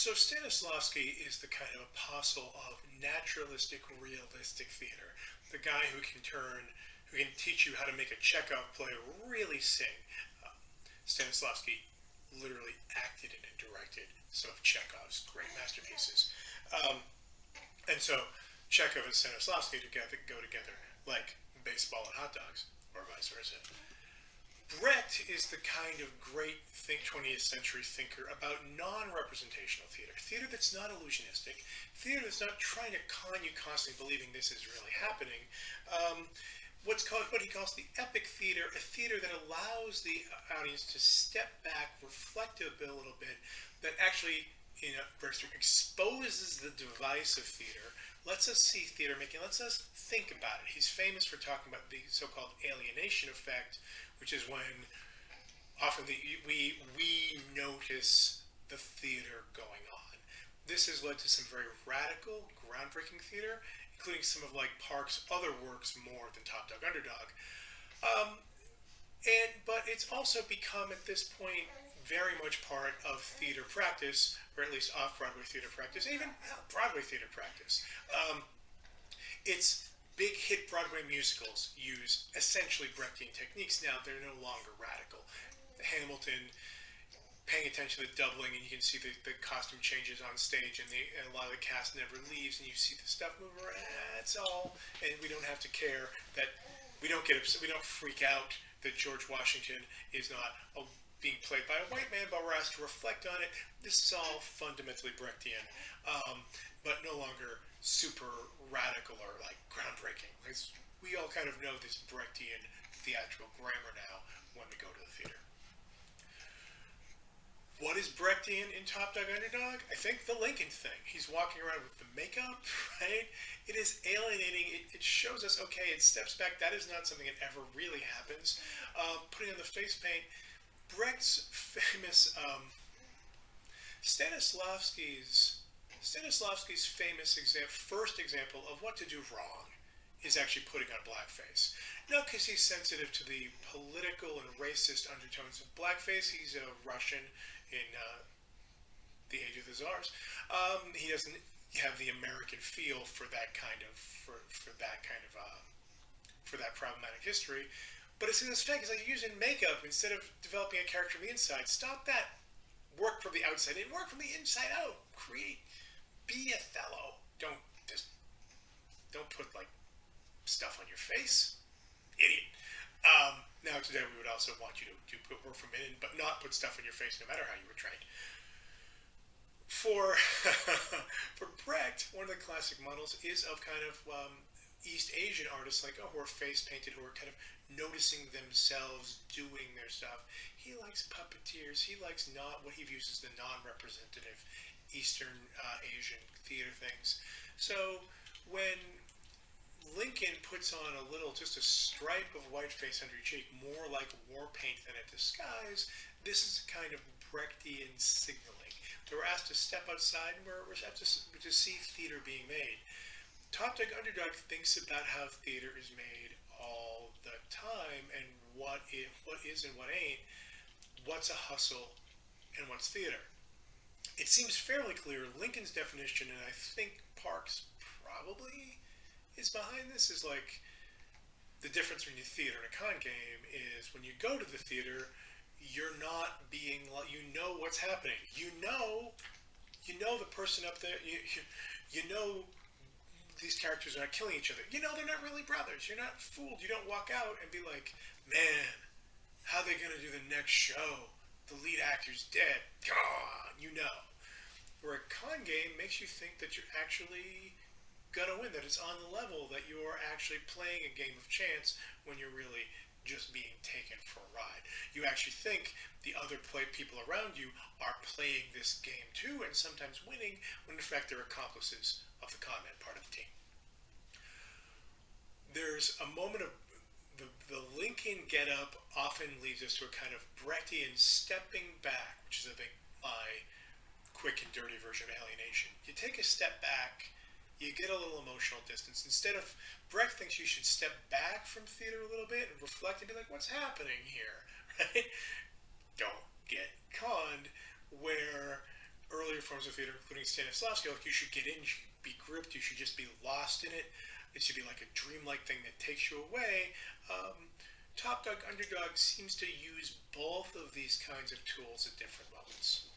So Stanislavski is the kind of apostle of naturalistic, realistic theater. The guy who can teach you how to make a Chekhov play really sing. Uh, Stanislavski literally acted in and directed some of Chekhov's great masterpieces. Um, and so Chekhov and Stanislavski together go together like baseball and hot dogs, or vice versa. Brecht is the kind of great 20th century thinker about non-representational theater, theater that's not illusionistic, theater that's not trying to con you constantly believing this is really happening. Um, what he calls the epic theater, a theater that allows the audience to step back, reflect a little bit, that actually, you know, exposes the device of theater, lets us see theater making, lets us think about it. He's famous for talking about the so-called alienation effect, which is when often we notice the theater going on. This has led to some very radical, groundbreaking theater, including some of like Park's other works more than Topdog, Underdog. Um, but it's also become at this point very much part of theater practice, or at least off-Broadway theater practice, even Broadway theater practice. Um, it's big hit Broadway musicals use essentially Brechtian techniques now. They're no longer radical. Hamilton, paying attention to the doubling, and you can see the costume changes on stage, and a lot of the cast never leaves, and you see the stuff move around. It's all, and we don't have to care that we don't get upset, we don't freak out that George Washington is not being played by a white man, but we're asked to reflect on it. This is all fundamentally Brechtian, but no longer super radical or like groundbreaking. We all kind of know this Brechtian theatrical grammar now when we go to the theater. What is Brechtian in Topdog Underdog? I think the Lincoln thing. He's walking around with the makeup, right? It is alienating. It shows us, okay, it steps back. That is not something that ever really happens. Putting on the face paint. Brecht's famous Stanislavski's famous first example of what to do wrong is actually putting on blackface. Not because he's sensitive to the political and racist undertones of blackface. He's a Russian in the Age of the Czars. He doesn't have the American feel for that kind of for that problematic history. But it's in this fake. It's like using makeup instead of developing a character from the inside. Stop that. Work from the outside in. Work from the inside out. Create. Be Othello. Don't put like stuff on your face. Idiot. Now today we would also want you to put work from in, but not put stuff on your face, no matter how you were trained. For for Brecht, one of the classic models is of kind of East Asian artists like who are face painted, who are kind of noticing themselves doing their stuff. He likes puppeteers. He likes not what he views as the non-representative Eastern Asian theater things. So when Lincoln puts on just a stripe of white face under your cheek, more like war paint than a disguise, this is a kind of Brechtian signaling. So we're asked to step outside, and we're asked to see theater being made. Topdog Underdog thinks about how theater is made all the time, and what is and what ain't, what's a hustle and what's theater. It seems fairly clear. Lincoln's definition, and I think Parks probably is behind this, is like the difference between a theater and a con game is when you go to the theater, you're not being, you know what's happening. You know the person up there, you know these characters are not killing each other. You know they're not really brothers. You're not fooled. You don't walk out and be like, man, how are they going to do the next show? The lead actor's dead. Come on, you know. Where a con game makes you think that you're actually going to win, that it's on the level, that you're actually playing a game of chance when you're really just being taken for a ride. You actually think the other people around you are playing this game too, and sometimes winning, when in fact they're accomplices of the con man part of the team. There's a moment of the Lincoln get-up often leads us to a kind of Brechtian stepping back, which is my quick and dirty version of alienation. You take a step back, you get a little emotional distance. Instead of, Brecht thinks you should step back from theater a little bit and reflect and be like, what's happening here, right? Don't get conned, where earlier forms of theater, including Stanislavski, like you should get in, you should be gripped, you should just be lost in it. It should be like a dreamlike thing that takes you away. Topdog Underdog seems to use both of these kinds of tools at different moments.